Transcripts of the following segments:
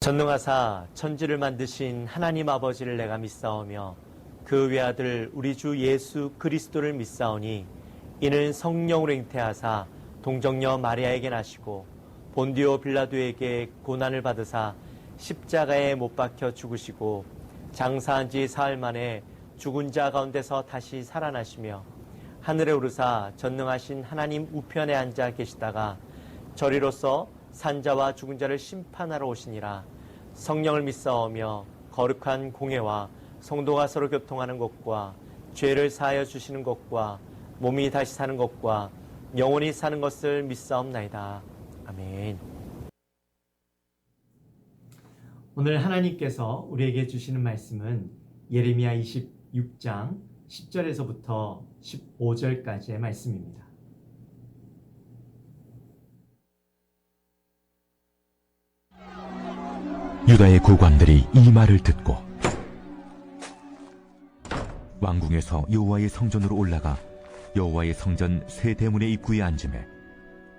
전능하사 천지를 만드신 하나님 아버지를 내가 믿사오며 그 외아들 우리 주 예수 그리스도를 믿사오니 이는 성령으로 잉태하사 동정녀 마리아에게 나시고 본디오 빌라도에게 고난을 받으사 십자가에 못 박혀 죽으시고 장사한 지 사흘 만에 죽은 자 가운데서 다시 살아나시며 하늘에 오르사 전능하신 하나님 우편에 앉아 계시다가 저리로서 산자와 죽은 자를 심판하러 오시니라. 성령을 믿사오며 거룩한 공회와 성도가 서로 교통하는 것과 죄를 사하여 주시는 것과 몸이 다시 사는 것과 영원히 사는 것을 믿사옵나이다. 아멘. 오늘 하나님께서 우리에게 주시는 말씀은 예레미야 26장 10절에서부터 15절까지의 말씀입니다. 유다의 고관들이 이 말을 듣고 왕궁에서 여호와의 성전으로 올라가 여호와의 성전 세 대문의 입구에 앉으매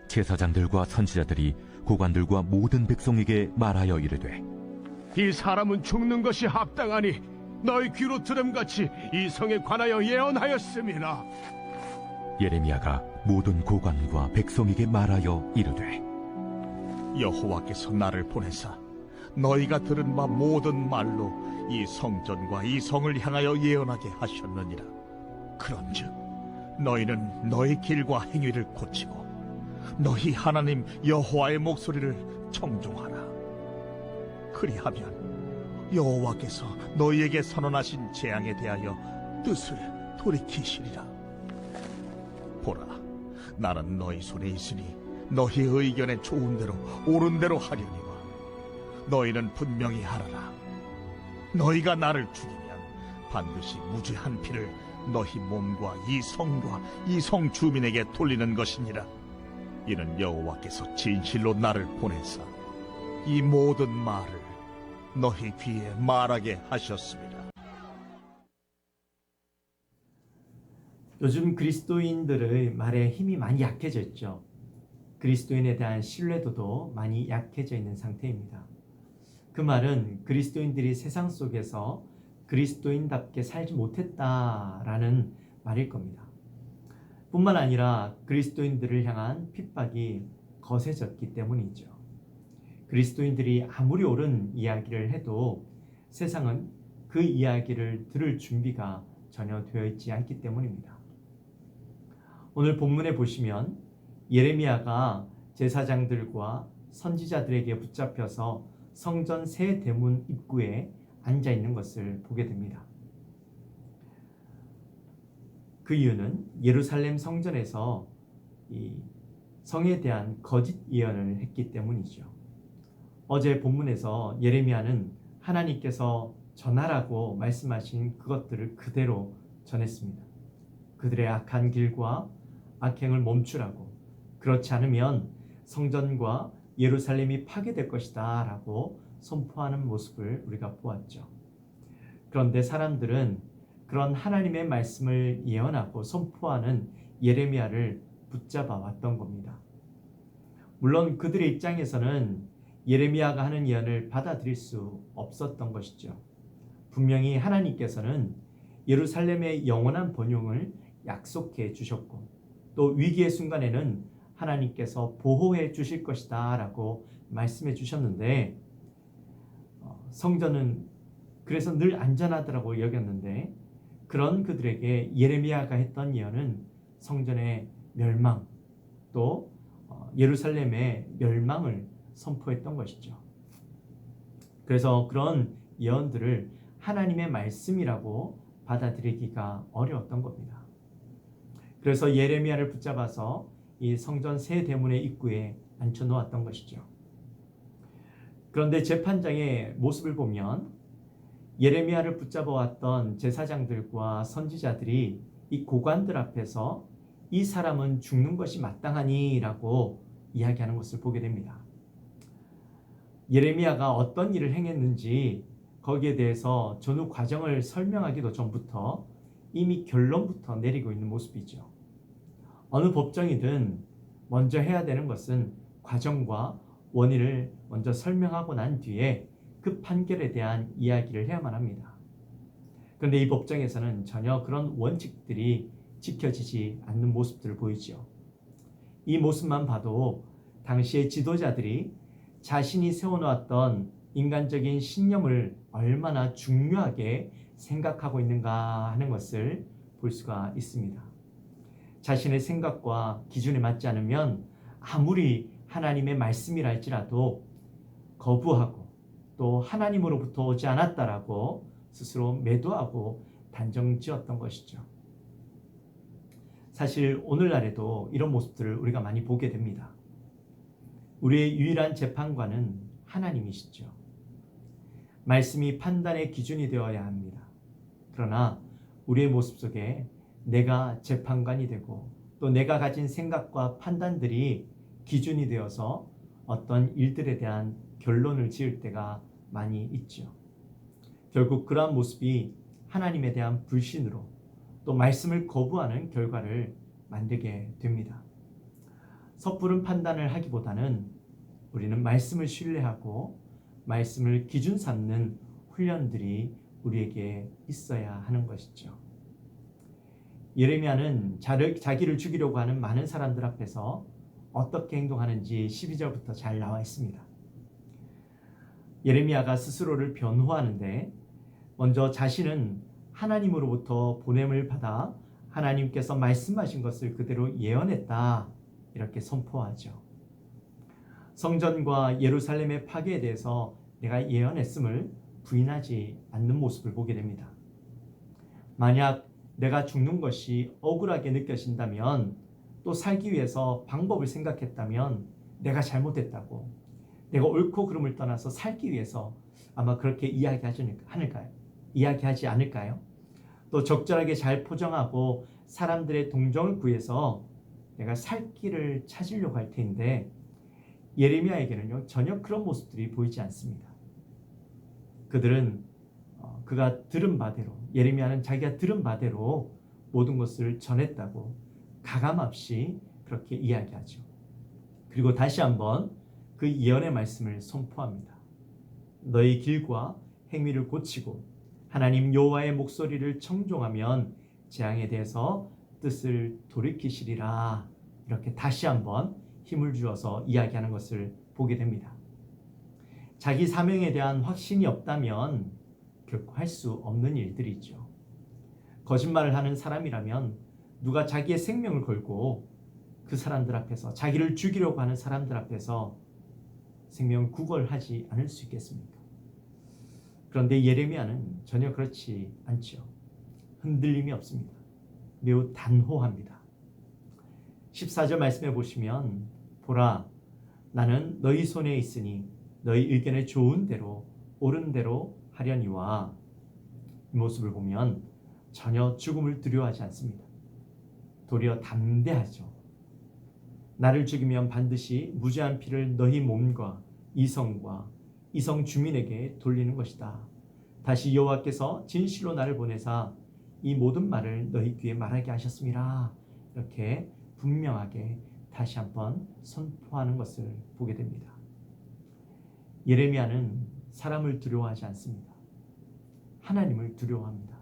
제사장들과 선지자들이 고관들과 모든 백성에게 말하여 이르되 이 사람은 죽는 것이 합당하니 너희 귀로 들음같이 이 성에 관하여 예언하였음이라. 예레미야가 모든 고관과 백성에게 말하여 이르되 여호와께서 나를 보내사 너희가 들은 바 모든 말로 이 성전과 이 성을 향하여 예언하게 하셨느니라. 그런즉 너희는 너희 길과 행위를 고치고 너희 하나님 여호와의 목소리를 청종하라. 그리하면 여호와께서 너희에게 선언하신 재앙에 대하여 뜻을 돌이키시리라. 보라, 나는 너희 손에 있으니 너희 의견에 좋은 대로 옳은 대로 하려니와 너희는 분명히 알아라. 너희가 나를 죽이면 반드시 무죄한 피를 너희 몸과 이 성과 이 성 주민에게 돌리는 것이니라. 이는 여호와께서 진실로 나를 보내사 이 모든 말을 너희 귀에 말하게 하셨습니다. 요즘 그리스도인들의 말에 힘이 많이 약해졌죠. 그리스도인에 대한 신뢰도도 많이 약해져 있는 상태입니다. 그 말은 그리스도인들이 세상 속에서 그리스도인답게 살지 못했다라는 말일 겁니다. 뿐만 아니라 그리스도인들을 향한 핍박이 거세졌기 때문이죠. 그리스도인들이 아무리 옳은 이야기를 해도 세상은 그 이야기를 들을 준비가 전혀 되어 있지 않기 때문입니다. 오늘 본문에 보시면 예레미야가 제사장들과 선지자들에게 붙잡혀서 성전 세 대문 입구에 앉아 있는 것을 보게 됩니다. 그 이유는 예루살렘 성전에서 이 성에 대한 거짓 예언을 했기 때문이죠. 어제 본문에서 예레미야는 하나님께서 전하라고 말씀하신 그것들을 그대로 전했습니다. 그들의 악한 길과 악행을 멈추라고, 그렇지 않으면 성전과 예루살렘이 파괴될 것이다 라고 선포하는 모습을 우리가 보았죠. 그런데 사람들은 그런 하나님의 말씀을 예언하고 선포하는 예레미야를 붙잡아 왔던 겁니다. 물론 그들의 입장에서는 예레미야가 하는 예언을 받아들일 수 없었던 것이죠. 분명히 하나님께서는 예루살렘의 영원한 번영을 약속해 주셨고 또 위기의 순간에는 하나님께서 보호해 주실 것이다 라고 말씀해 주셨는데 성전은 그래서 늘 안전하다고 여겼는데 그런 그들에게 예레미야가 했던 예언은 성전의 멸망 또 예루살렘의 멸망을 선포했던 것이죠. 그래서 그런 예언들을 하나님의 말씀이라고 받아들이기가 어려웠던 겁니다. 그래서 예레미야를 붙잡아서 이 성전 세 대문의 입구에 앉혀놓았던 것이죠. 그런데 재판장의 모습을 보면 예레미야를 붙잡아왔던 제사장들과 선지자들이 이 고관들 앞에서 이 사람은 죽는 것이 마땅하니 라고 이야기하는 것을 보게 됩니다. 예레미야가 어떤 일을 행했는지 거기에 대해서 전후 과정을 설명하기도 전부터 이미 결론부터 내리고 있는 모습이죠. 어느 법정이든 먼저 해야 되는 것은 과정과 원인을 먼저 설명하고 난 뒤에 그 판결에 대한 이야기를 해야만 합니다. 그런데 이 법정에서는 전혀 그런 원칙들이 지켜지지 않는 모습들을 보이죠. 이 모습만 봐도 당시의 지도자들이 자신이 세워놓았던 인간적인 신념을 얼마나 중요하게 생각하고 있는가 하는 것을 볼 수가 있습니다. 자신의 생각과 기준에 맞지 않으면 아무리 하나님의 말씀이라 할지라도 거부하고 또 하나님으로부터 오지 않았다라고 스스로 매도하고 단정지었던 것이죠. 사실 오늘날에도 이런 모습들을 우리가 많이 보게 됩니다. 우리의 유일한 재판관은 하나님이시죠. 말씀이 판단의 기준이 되어야 합니다. 그러나 우리의 모습 속에 내가 재판관이 되고 또 내가 가진 생각과 판단들이 기준이 되어서 어떤 일들에 대한 결론을 지을 때가 많이 있죠. 결국 그러한 모습이 하나님에 대한 불신으로 또 말씀을 거부하는 결과를 만들게 됩니다. 섣부른 판단을 하기보다는 우리는 말씀을 신뢰하고 말씀을 기준 삼는 훈련들이 우리에게 있어야 하는 것이죠. 예레미야는 자기를 죽이려고 하는 많은 사람들 앞에서 어떻게 행동하는지 12절부터 잘 나와 있습니다. 예레미야가 스스로를 변호하는데 먼저 자신은 하나님으로부터 보냄을 받아 하나님께서 말씀하신 것을 그대로 예언했다 이렇게 선포하죠. 성전과 예루살렘의 파괴에 대해서 내가 예언했음을 부인하지 않는 모습을 보게 됩니다. 만약 내가 죽는 것이 억울하게 느껴진다면 또 살기 위해서 방법을 생각했다면 내가 잘못했다고 내가 옳고 그름을 떠나서 살기 위해서 아마 그렇게 이야기하지 않을까요? 또 적절하게 잘 포장하고 사람들의 동정을 구해서 내가 살 길을 찾으려고 할 텐데 예레미야에게는요 전혀 그런 모습들이 보이지 않습니다. 그들은 그가 들은 바대로 예레미야는 자기가 들은 바대로 모든 것을 전했다고 가감없이 그렇게 이야기하죠. 그리고 다시 한번 그 예언의 말씀을 선포합니다. 너희 길과 행위를 고치고 하나님 여호와의 목소리를 청종하면 재앙에 대해서 뜻을 돌이키시리라. 이렇게 다시 한번 힘을 주어서 이야기하는 것을 보게 됩니다. 자기 사명에 대한 확신이 없다면 결코 할 수 없는 일들이죠. 거짓말을 하는 사람이라면 누가 자기의 생명을 걸고 그 사람들 앞에서 자기를 죽이려고 하는 사람들 앞에서 생명 구걸하지 않을 수 있겠습니까? 그런데 예레미야는 전혀 그렇지 않죠. 흔들림이 없습니다. 매우 단호합니다. 14절 말씀해 보시면 보라 나는 너희 손에 있으니 너희 의견에 좋은 대로 옳은 대로 하려니와 이 모습을 보면 전혀 죽음을 두려워하지 않습니다. 도리어 담대하죠. 나를 죽이면 반드시 무죄한 피를 너희 몸과 이성과 이성 주민에게 돌리는 것이다. 다시 여호와께서 진실로 나를 보내사 이 모든 말을 너희 귀에 말하게 하셨습니다. 이렇게 분명하게 다시 한번 선포하는 것을 보게 됩니다. 예레미야는 사람을 두려워하지 않습니다. 하나님을 두려워합니다.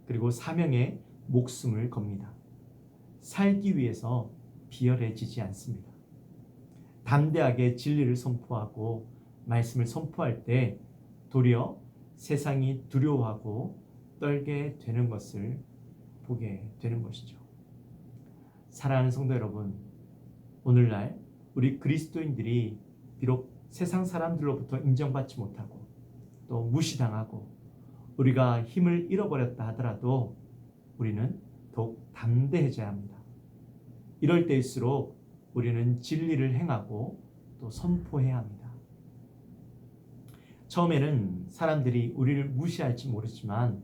그리고 사명에 목숨을 겁니다. 살기 위해서 비열해지지 않습니다. 담대하게 진리를 선포하고 말씀을 선포할 때 도리어 세상이 두려워하고 떨게 되는 것을 보게 되는 것이죠. 사랑하는 성도 여러분, 오늘날 우리 그리스도인들이 비록 세상 사람들로부터 인정받지 못하고 또 무시당하고 우리가 힘을 잃어버렸다 하더라도 우리는 더욱 담대해져야 합니다. 이럴 때일수록 우리는 진리를 행하고 또 선포해야 합니다. 처음에는 사람들이 우리를 무시할지 모르지만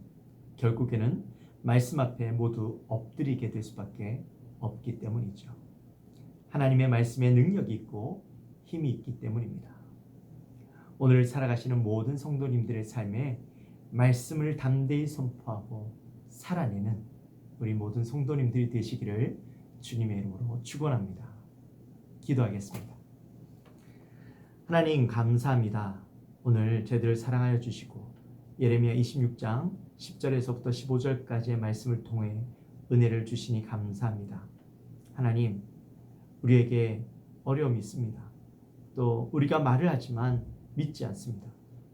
결국에는 말씀 앞에 모두 엎드리게 될 수밖에 없기 때문이죠. 하나님의 말씀에 능력이 있고 힘이 있기 때문입니다. 오늘 살아가시는 모든 성도님들의 삶에 말씀을 담대히 선포하고 살아내는 우리 모든 성도님들이 되시기를 주님의 이름으로 축원합니다. 기도하겠습니다. 하나님 감사합니다. 오늘 저희들을 사랑하여 주시고 예레미야 26장 10절에서부터 15절까지의 말씀을 통해 은혜를 주시니 감사합니다. 하나님, 우리에게 어려움이 있습니다. 또 우리가 말을 하지만 믿지 않습니다.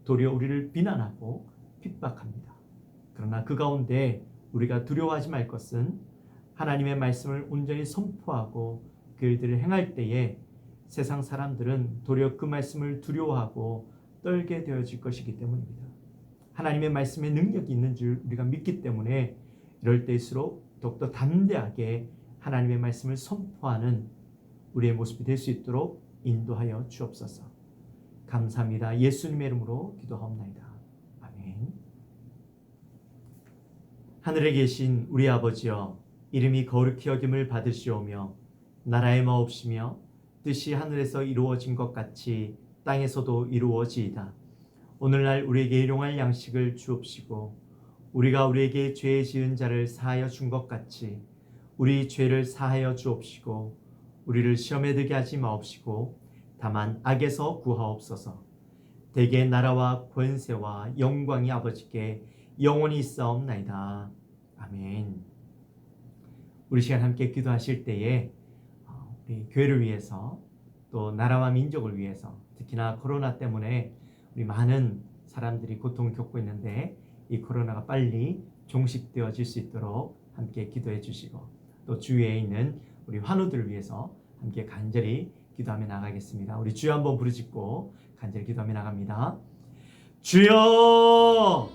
도리어 우리를 비난하고 핍박합니다. 그러나 그 가운데 우리가 두려워하지 말 것은 하나님의 말씀을 온전히 선포하고 그 일들을 행할 때에 세상 사람들은 도리어 그 말씀을 두려워하고 떨게 되어질 것이기 때문입니다. 하나님의 말씀에 능력이 있는 줄 우리가 믿기 때문에 이럴 때일수록 더욱더 담대하게 하나님의 말씀을 선포하는 우리의 모습이 될 수 있도록 인도하여 주옵소서. 감사합니다. 예수님의 이름으로 기도하옵나이다. 아멘. 하늘에 계신 우리 아버지여, 이름이 거룩히 여김을 받으시오며 나라의 마옵시며 뜻이 하늘에서 이루어진 것 같이 땅에서도 이루어지이다. 오늘날 우리에게 일용할 양식을 주옵시고 우리가 우리에게 죄 지은 자를 사하여 준 것 같이 우리 죄를 사하여 주옵시고 우리를 시험에 들게 하지 마옵시고 다만 악에서 구하옵소서. 대개 나라와 권세와 영광이 아버지께 영원히 있사옵나이다. 아멘. 우리 시간 함께 기도하실 때에 우리 교회를 위해서 또 나라와 민족을 위해서 특히나 코로나 때문에 우리 많은 사람들이 고통을 겪고 있는데 이 코로나가 빨리 종식되어질 수 있도록 함께 기도해 주시고 또 주위에 있는 우리 환우들을 위해서 함께 간절히 기도하며 나가겠습니다. 우리 주여 한번 부르짖고 간절히 기도하며 나갑니다. 주여!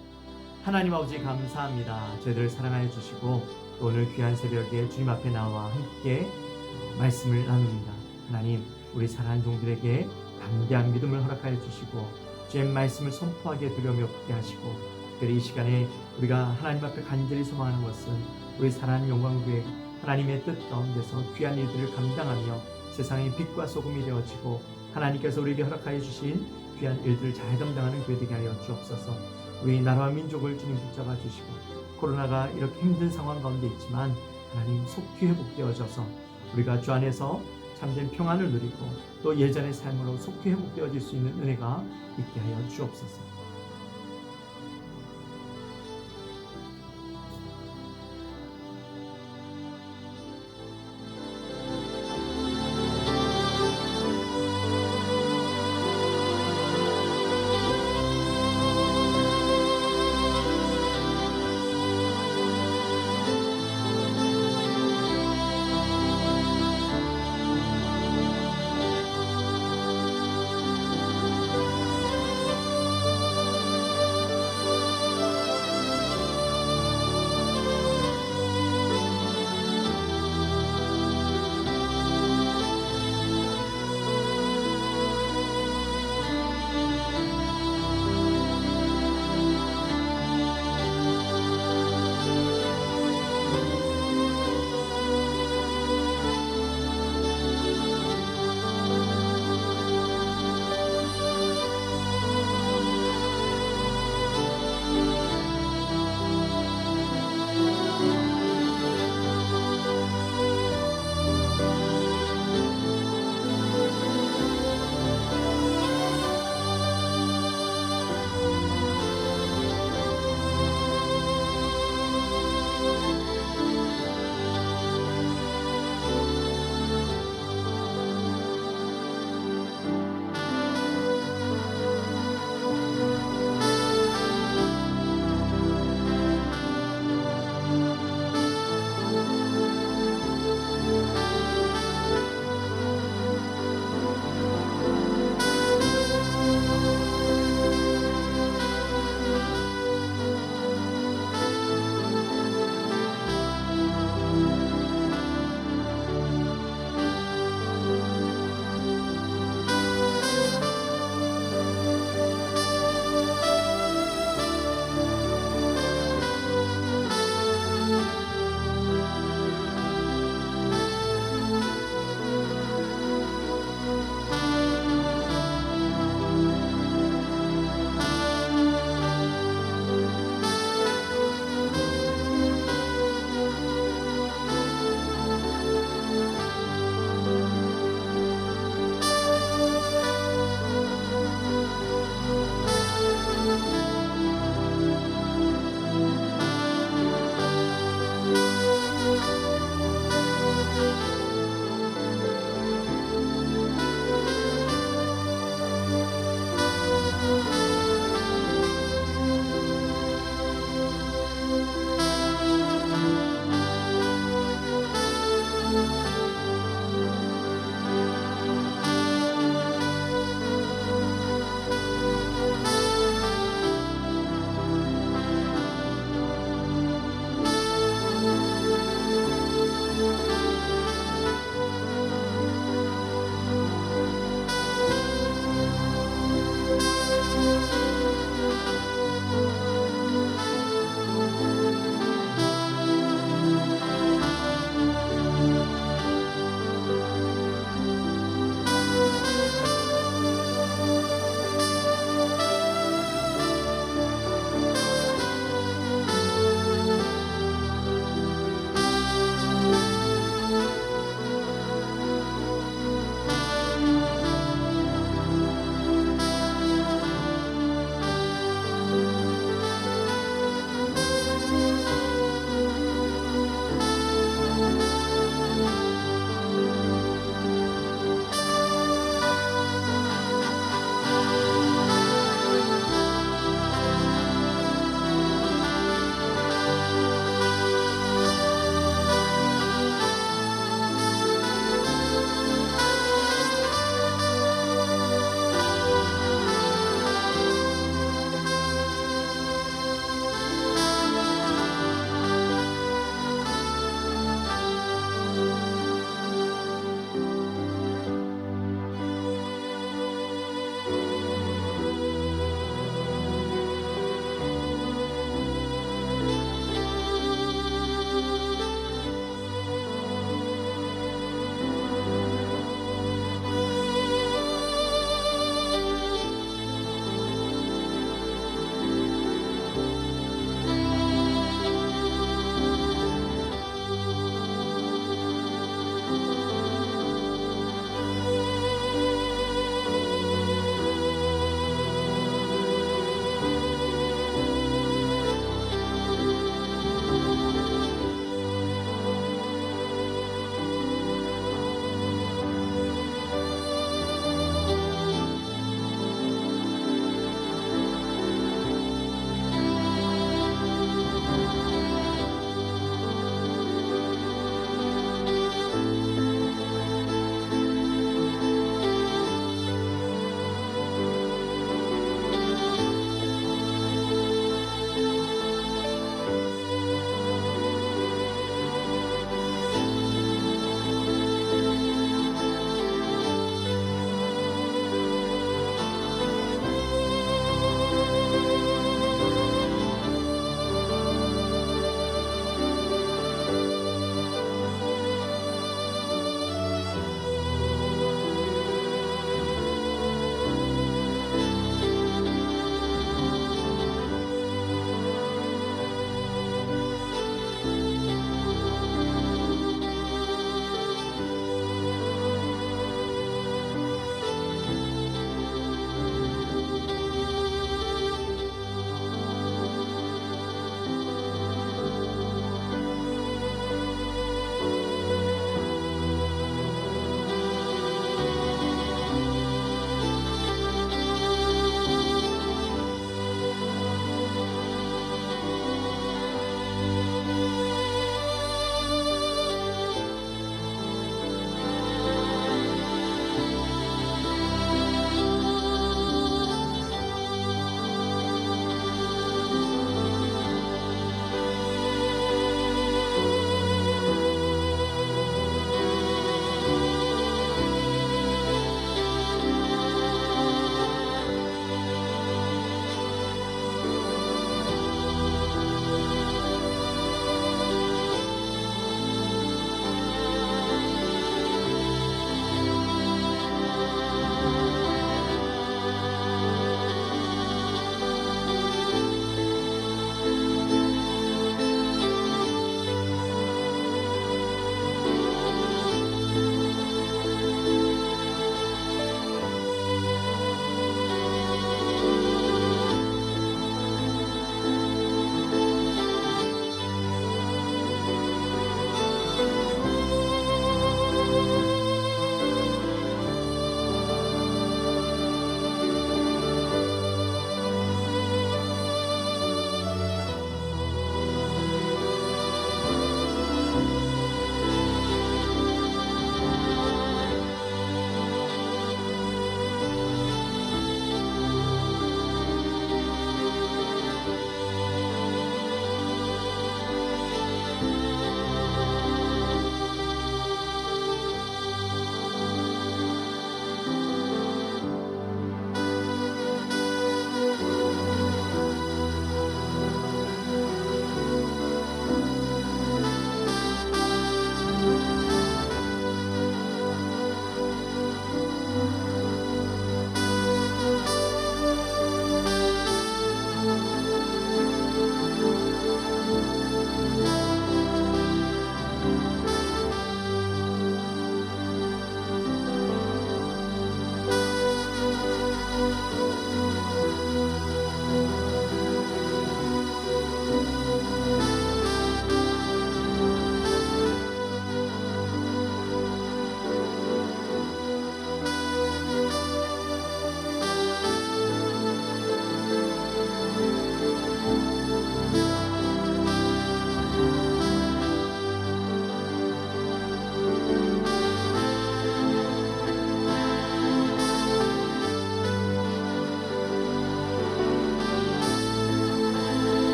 하나님 아버지 감사합니다. 저희들을 사랑하여 주시고 또 오늘 귀한 새벽에 주님 앞에 나와 함께 말씀을 나눕니다. 하나님, 우리 사랑하는 종들에게 담대한 믿음을 허락하여 주시고 주의 말씀을 선포하게 두려움이 없게 하시고 특별히 이 시간에 우리가 하나님 앞에 간절히 소망하는 것은 우리 사랑하는 영광교회 하나님의 뜻 가운데서 귀한 일들을 감당하며 세상의 빛과 소금이 되어지고 하나님께서 우리에게 허락하여 주신 귀한 일들을 잘 감당하는 교회 되게 하여 주옵소서. 우리 나라와 민족을 주님 붙잡아 주시고 코로나가 이렇게 힘든 상황 가운데 있지만 하나님 속히 회복되어져서 우리가 주 안에서 참된 평안을 누리고 또 예전의 삶으로 속히 회복되어질 수 있는 은혜가 있게 하여 주옵소서.